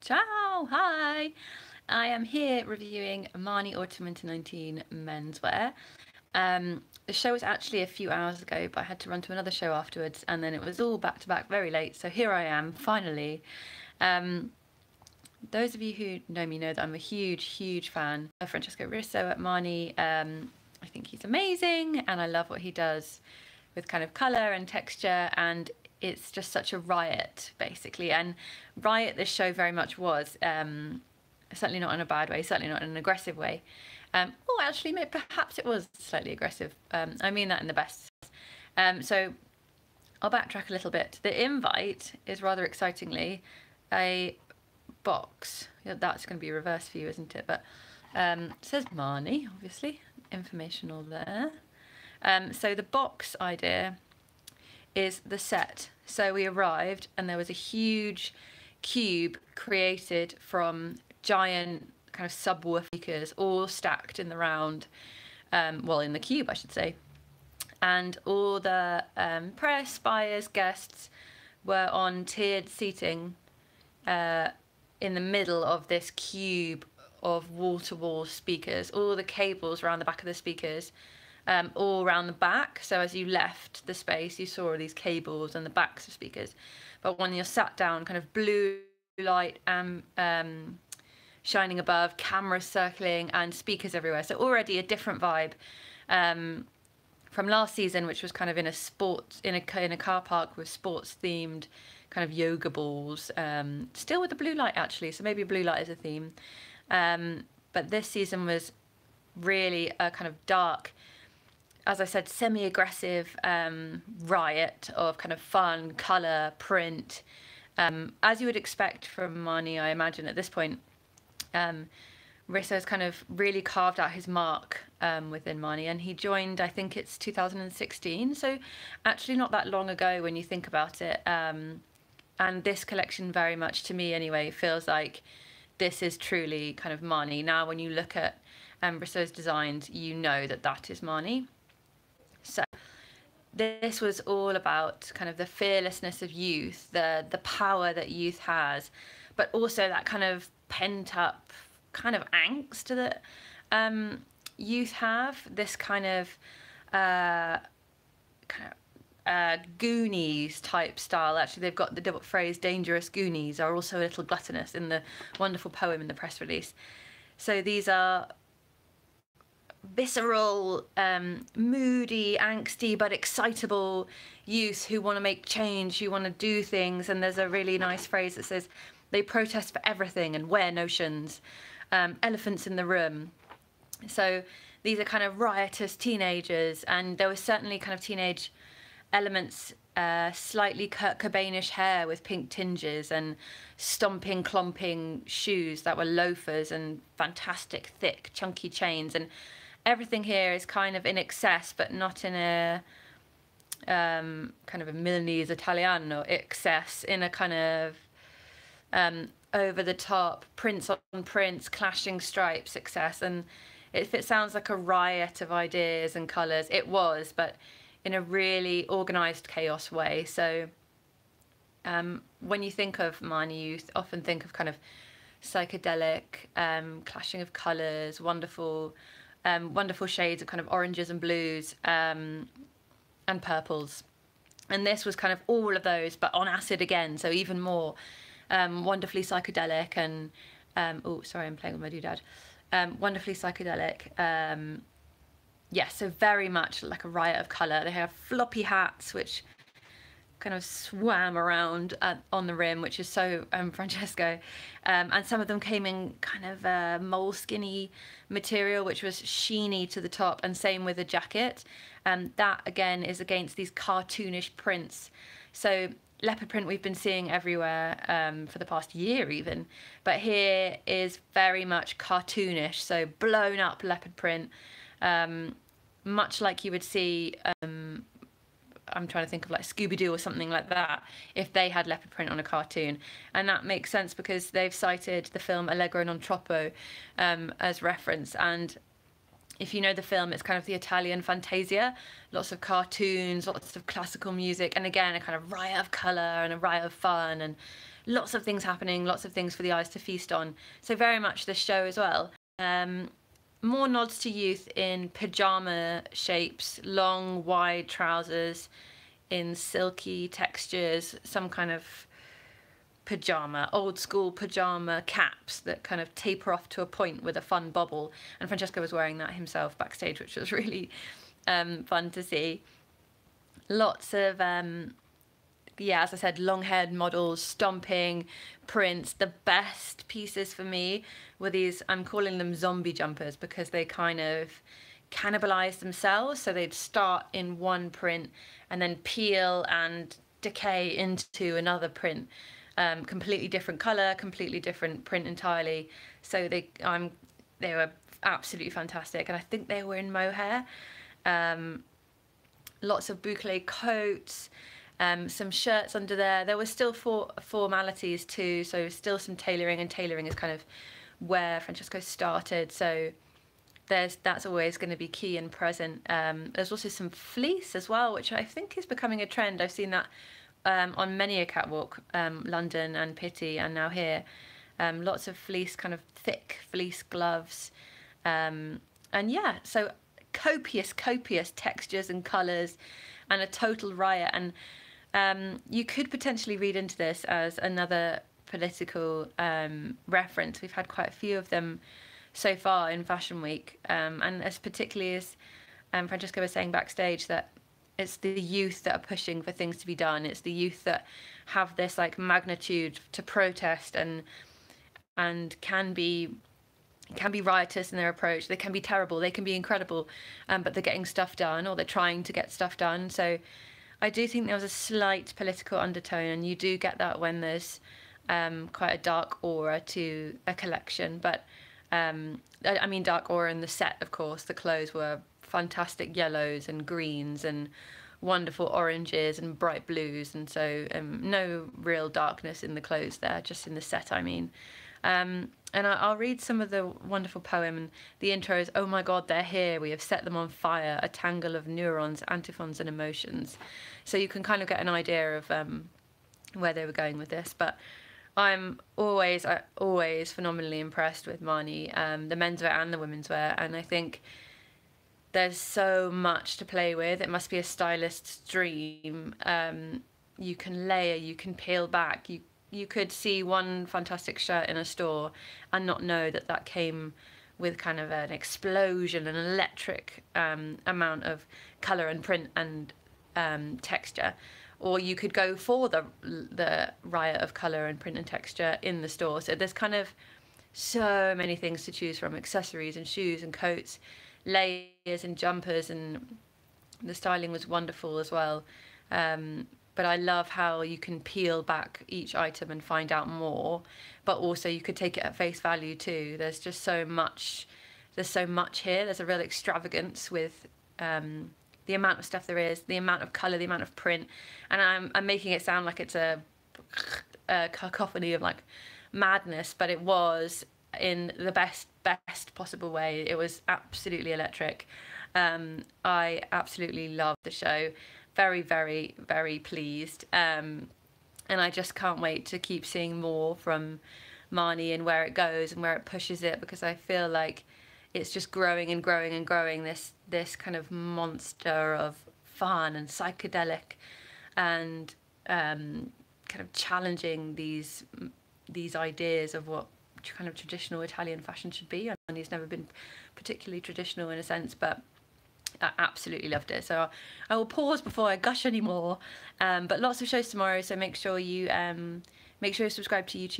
Ciao, hi. I am here reviewing Marni Autumn Winter 19 menswear. The show was actually a few hours ago, but I had to run to another show afterwards, and then it was all back to back very late. So here I am, finally. Um, those of you who know me know that I'm a huge fan of Francesco Risso at Marni. I think he's amazing, and I love what he does with kind of colour and texture, and it's just such a riot, basically. And riot this show very much was. Certainly not in a bad way, certainly not in an aggressive way. Oh, actually, perhaps it was slightly aggressive. I mean that in the best sense. So I'll backtrack a little bit. The invite is rather excitingly a box. Yeah, that's going to be reversed for you, isn't it? But it says Marni, obviously, informational there. So the box idea is the set. So we arrived and there was a huge cube created from giant kind of subwoofer speakers all stacked in the round, well, in the cube I should say, and all the press, buyers, guests were on tiered seating in the middle of this cube of wall-to-wall speakers, all the cables around the back of the speakers, all around the back. So as you left the space, you saw all these cables and the backs of speakers. But when you're sat down, kind of blue light shining above, cameras circling, and speakers everywhere. So already a different vibe from last season, which was kind of in a car park with sports themed kind of yoga balls. Still with the blue light actually, so maybe blue light is a theme. But this season was really a kind of dark, as I said, semi-aggressive riot of kind of fun, colour, print, as you would expect from Marni, I imagine, at this point. Risso's kind of really carved out his mark within Marni, and he joined, I think it's 2016, so actually not that long ago when you think about it. And this collection very much, to me anyway, feels like this is truly kind of Marni. Now when you look at Risso's designs, you know that that is Marni. So this was all about kind of the fearlessness of youth, the power that youth has, but also that kind of pent up kind of angst that youth have. This kind of Goonies type style. Actually, they've got the double phrase "dangerous Goonies" are also a little gluttonous in the wonderful poem in the press release. So these are visceral, moody, angsty but excitable youth who want to make change, who want to do things. And there's a really nice phrase that says they protest for everything and wear notions, elephants in the room. So these are kind of riotous teenagers, and there was certainly kind of teenage elements, slightly Kurt Cobainish hair with pink tinges, and stomping, clomping shoes that were loafers, and fantastic thick chunky chains. And everything here is kind of in excess, but not in a kind of a Milanese Italiano excess, in a kind of over the top, prints on prints, clashing stripes excess. And if it sounds like a riot of ideas and colours, it was, but in a really organised chaos way. So when you think of Marni, you often think of kind of psychedelic, clashing of colours, wonderful shades of kind of oranges and blues and purples. And this was kind of all of those, but on acid again, so even more wonderfully psychedelic. And oh, sorry, I'm playing with my doodad. Wonderfully psychedelic. Yeah, so very much like a riot of colour. They have floppy hats, which kind of swam around on the rim, which is so Francesco. And some of them came in kind of moleskinny material, which was sheeny to the top, and same with the jacket. That again is against these cartoonish prints. So leopard print we've been seeing everywhere for the past year even, but here is very much cartoonish, so blown up leopard print, much like you would see, I'm trying to think of like Scooby-Doo or something like that, if they had leopard print on a cartoon. And that makes sense because they've cited the film Allegro non troppo as reference. And if you know the film, it's kind of the Italian Fantasia, lots of cartoons, lots of classical music, and again a kind of riot of colour and a riot of fun and lots of things happening, lots of things for the eyes to feast on. So very much this show as well. More nods to youth in pyjama shapes, long, wide trousers in silky textures, some kind of pyjama, old school pyjama caps that kind of taper off to a point with a fun bobble. And Francesco was wearing that himself backstage, which was really fun to see. Lots of, yeah, as I said, long-haired models, stomping, prints. The best pieces for me were these, I'm calling them zombie jumpers, because they kind of cannibalize themselves. So they'd start in one print and then peel and decay into another print. Completely different colour, completely different print entirely. So they were absolutely fantastic, and I think they were in mohair. Lots of boucle coats, some shirts under there. There were still formalities too, so still some tailoring, and tailoring is kind of where Francesco started. So that's always going to be key and present. There's also some fleece as well, which I think is becoming a trend. I've seen that on many a catwalk, London and Pitti, and now here. Lots of fleece, kind of thick fleece gloves. And yeah, so copious textures and colours, and a total riot. And you could potentially read into this as another political reference. We've had quite a few of them so far in Fashion Week, and as particularly as Francesco was saying backstage, that it's the youth that are pushing for things to be done. It's the youth that have this like magnitude to protest and can be riotous in their approach. They can be terrible, they can be incredible, but they're getting stuff done, or they're trying to get stuff done. So I do think there was a slight political undertone, and you do get that when there's quite a dark aura to a collection. But I mean dark aura in the set, of course. The clothes were fantastic yellows and greens and wonderful oranges and bright blues, and so no real darkness in the clothes there, just in the set, I mean. And I'll read some of the wonderful poem. And the intro is, "Oh my God, they're here. We have set them on fire. A tangle of neurons, antiphons and emotions." So you can kind of get an idea of where they were going with this. But I'm always phenomenally impressed with Marni, the menswear and the women's wear. And I think there's so much to play with. It must be a stylist's dream. You can layer, you can peel back. You could see one fantastic shirt in a store and not know that that came with kind of an explosion, an electric amount of colour and print and texture. Or you could go for the riot of colour and print and texture in the store. So there's kind of so many things to choose from: accessories and shoes and coats, layers and jumpers, and the styling was wonderful as well. But I love how you can peel back each item and find out more, but also you could take it at face value too. There's just so much. There's so much here. There's a real extravagance with the amount of stuff there is, the amount of colour, the amount of print, and I'm making it sound like it's a cacophony of like madness, but it was in the best possible way. It was absolutely electric. I absolutely loved the show. Very, very, very pleased. And I just can't wait to keep seeing more from Marni and where it goes and where it pushes it, because I feel like it's just growing and growing and growing, this kind of monster of fun and psychedelic and kind of challenging these ideas of what kind of traditional Italian fashion should be. And he's never been particularly traditional in a sense, but I absolutely loved it. So I will pause before I gush anymore. But lots of shows tomorrow, so make sure you subscribe to YouTube.